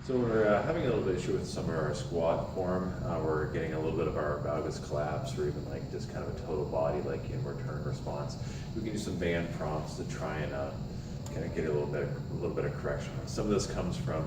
So when we're having a little bit of issue with some of our squat form, we're getting a little bit of our valgus collapse or even like just kind of a total body like inward turn response. We can use some band prompts to try and kind of get a little bit of correction. Some of this comes from,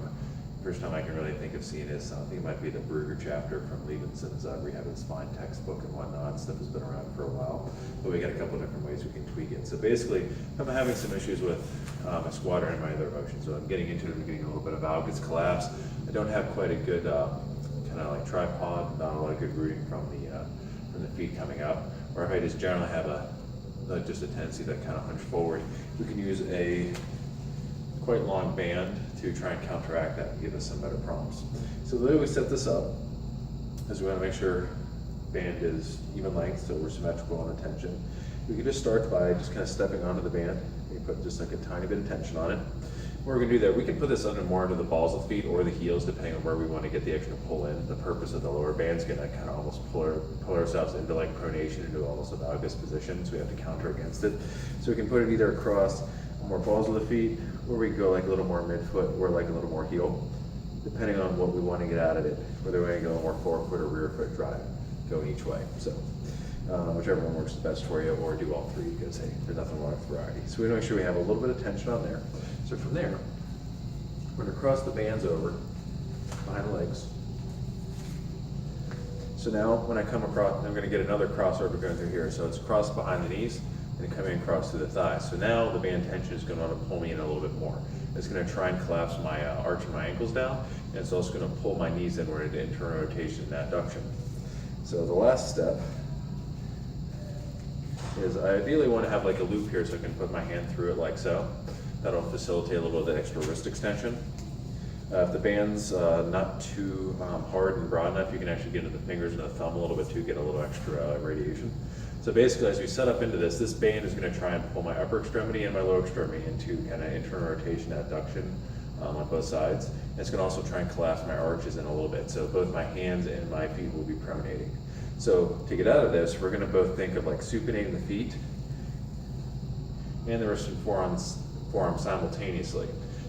first time I can really think of seeing is, I think it might be the Brugger chapter from Levenson's Rehab and Spine textbook and whatnot. Stuff has been around for a while, but we got a couple of different ways we can tweak it. So basically, if I'm having some issues with my squat and my other motions, so I'm getting into it and getting a little bit of valgus collapse. I don't have quite a good kind of like tripod, not a lot of good rooting from the feet coming up, or if I just generally have just a tendency to kind of hunch forward, we can use a quite long band to try and counteract that and give us some better prompts. So the way we set this up is we want to make sure band is even length, so we're symmetrical on the tension. We can just start by just kind of stepping onto the band. You put just like a tiny bit of tension on it. What we're going to do there, we can put this more into the balls of the feet or the heels, depending on where we want to get the extra pull in. The purpose of the lower band is going to kind of almost pull ourselves into like pronation, into almost a valgus position, so we have to counter against it. So we can put it either across more balls of the feet, or we go like a little more midfoot, or like a little more heel, depending on what we want to get out of it. Whether we want to go more forefoot or rear foot drive, go each way. So whichever one works the best for you, or do all three, because hey, there's nothing wrong with variety. So we want to make sure we have a little bit of tension on there. So from there, we're going to cross the bands over behind the legs. So now when I come across, I'm going to get another crossover going through here. So it's crossed behind the knees and coming across through the thighs. So now the band tension is going to want to pull me in a little bit more. It's going to try and collapse my arch of my ankles down, and it's also going to pull my knees inward into internal rotation and adduction. So the last step is I ideally want to have like a loop here so I can put my hand through it like so. That'll facilitate a little bit of the extra wrist extension. If the band's not too hard and broad enough, you can actually get into the fingers and the thumb a little bit to get a little extra radiation. So basically, as we set up into this, this band is going to try and pull my upper extremity and my lower extremity into kind of internal rotation, adduction on both sides. And it's going to also try and collapse my arches in a little bit. So both my hands and my feet will be pronating. So to get out of this, we're going to both think of like supinating the feet and the wrist and forearm simultaneously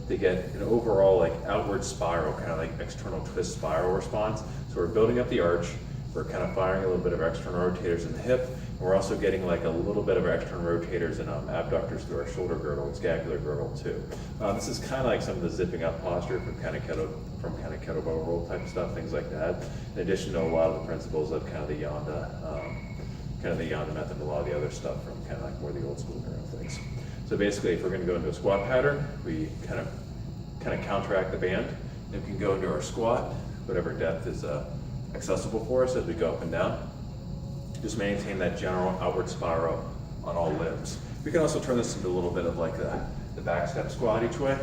to get an overall like outward spiral, kind of like external twist spiral response. So we're building up the arch, we're kind of firing a little bit of external rotators in the hip, and we're also getting like a little bit of external rotators and abductors through our shoulder girdle and scapular girdle too. This is kind of like some of the zipping up posture from kind of kettlebell roll type stuff, things like that. In addition to a lot of the principles of kind of the Yanda method and a lot of the other stuff from kind of like more the old school neuro things. So basically, if we're going to go into a squat pattern, we kind of counteract the band. Then we can go into our squat, whatever depth is accessible for us as we go up and down. Just maintain that general outward spiral on all limbs. We can also turn this into a little bit of like the back step squat each way.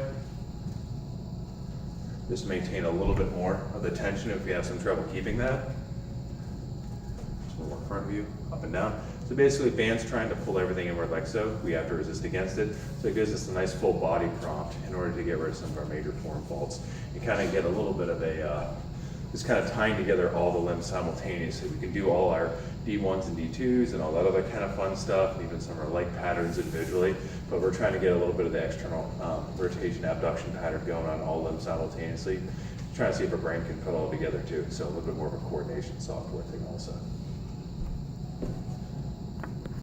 Just maintain a little bit more of the tension if we have some trouble keeping that. Just a little more front view, up and down. So basically, band's trying to pull everything inward like so. We have to resist against it. So it gives us a nice full body prompt in order to get rid of some of our major form faults. You kind of get a little bit of a, just kind of tying together all the limbs simultaneously. We can do all our D1s and D2s and all that other kind of fun stuff, and even some of our leg patterns individually, but we're trying to get a little bit of the external rotation abduction pattern going on all limbs simultaneously, trying to see if our brain can put it all together too. So a little bit more of a coordination software thing also.